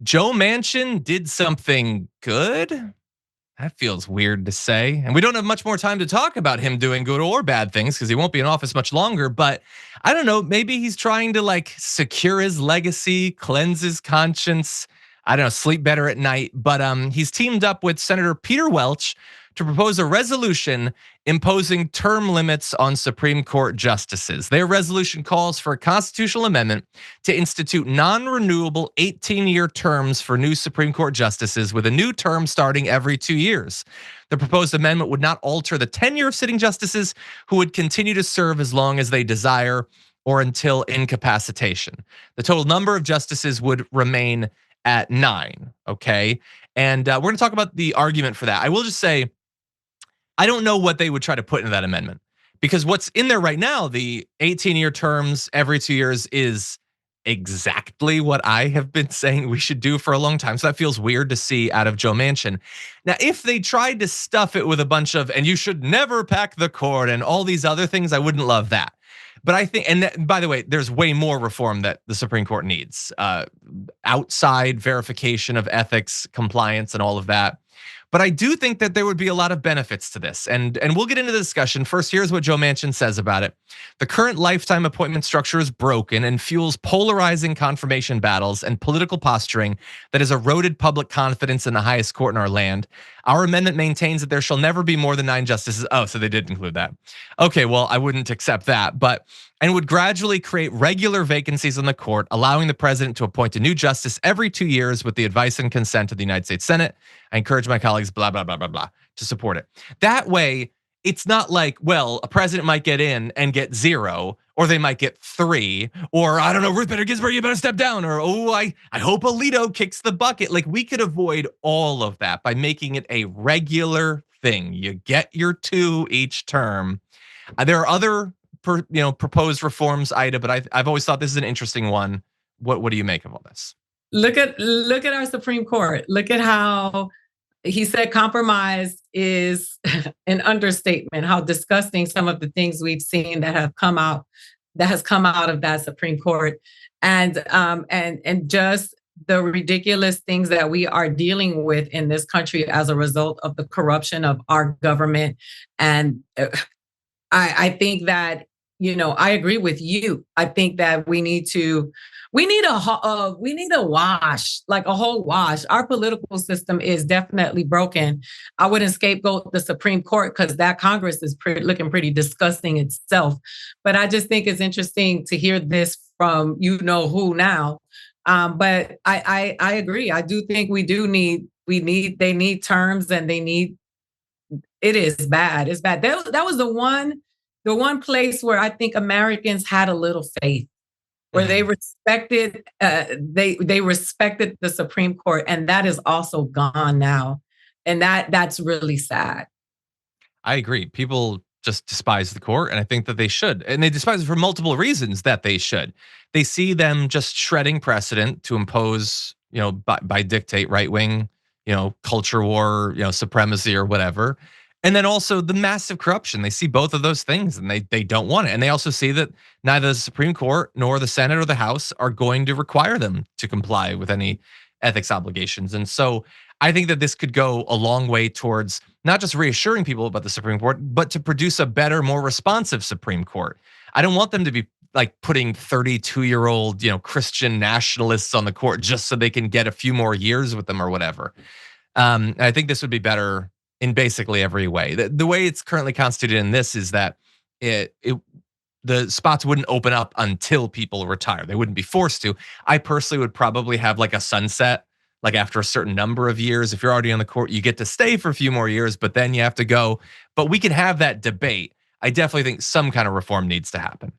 Joe Manchin did something good? That feels weird to say. And we don't have much more time to talk about him doing good or bad things because he won't be in office much longer. But I don't know, maybe he's trying to like secure his legacy, cleanse his conscience. I don't know, sleep better at night. But he's teamed up with Senator Peter Welch to propose a resolution imposing term limits on Supreme Court justices. Their resolution calls for a constitutional amendment to institute non-renewable 18-year terms for new Supreme Court justices with a new term starting every 2 years. The proposed amendment would not alter the tenure of sitting justices who would continue to serve as long as they desire or until incapacitation. The total number of justices would remain at 9, okay? And we're gonna talk about the argument for that. I will just say, I don't know what they would try to put into that amendment because what's in there right now, the 18-year terms every 2 years is exactly what I have been saying we should do for a long time. So that feels weird to see out of Joe Manchin. Now, if they tried to stuff it with a bunch of, and you should never pack the court and all these other things, I wouldn't love that. But I think, and by the way, there's way more reform that the Supreme Court needs. Outside verification of ethics, compliance, and all of that. But I do think that there would be a lot of benefits to this. And we'll get into the discussion. First, here's what Joe Manchin says about it. The current lifetime appointment structure is broken and fuels polarizing confirmation battles and political posturing that has eroded public confidence in the highest court in our land. Our amendment maintains that there shall never be more than 9 justices. Oh, so they did include that. Okay, well, I wouldn't accept that, and would gradually create regular vacancies on the court, allowing the president to appoint a new justice every 2 years with the advice and consent of the United States Senate. I encourage my colleagues, blah, blah, blah, blah, blah, to support it. That way, it's not like, well, a president might get in and get 0, or they might get 3, or I don't know, Ruth Bader Ginsburg, you better step down, or I hope Alito kicks the bucket. Like we could avoid all of that by making it a regular thing. You get your 2 each term. There are other proposed reforms, Ida, but I've always thought this is an interesting one. What do you make of all this? Look at our Supreme Court. Look at how he said compromise is an understatement. How disgusting some of the things we've seen that has come out of that Supreme Court, and just the ridiculous things that we are dealing with in this country as a result of the corruption of our government. And I think that, I agree with you. I think that we need a wash, like a whole wash. Our political system is definitely broken. I wouldn't scapegoat the Supreme Court because that Congress is looking pretty disgusting itself. But I just think it's interesting to hear this from who now. But I agree. I do think they need terms, and it is bad. It's bad. That was the one place where I think Americans had a little faith, where they respected they respected the Supreme Court, and that is also gone now, and that's really sad. I agree. People just despise the court, and I think that they should, and they despise it for multiple reasons. That they should. They see them just shredding precedent to impose, by dictate right wing, culture war, supremacy or whatever. And then also the massive corruption. They see both of those things and they don't want it. And they also see that neither the Supreme Court nor the Senate or the House are going to require them to comply with any ethics obligations. And so I think that this could go a long way towards not just reassuring people about the Supreme Court, but to produce a better, more responsive Supreme Court. I don't want them to be like putting 32-year-old, Christian nationalists on the court just so they can get a few more years with them or whatever. I think this would be better in basically every way. The way it's currently constituted in this is that the spots wouldn't open up until people retire. They wouldn't be forced to. I personally would probably have like a sunset, like after a certain number of years. If you're already on the court, you get to stay for a few more years, but then you have to go. But we can have that debate. I definitely think some kind of reform needs to happen.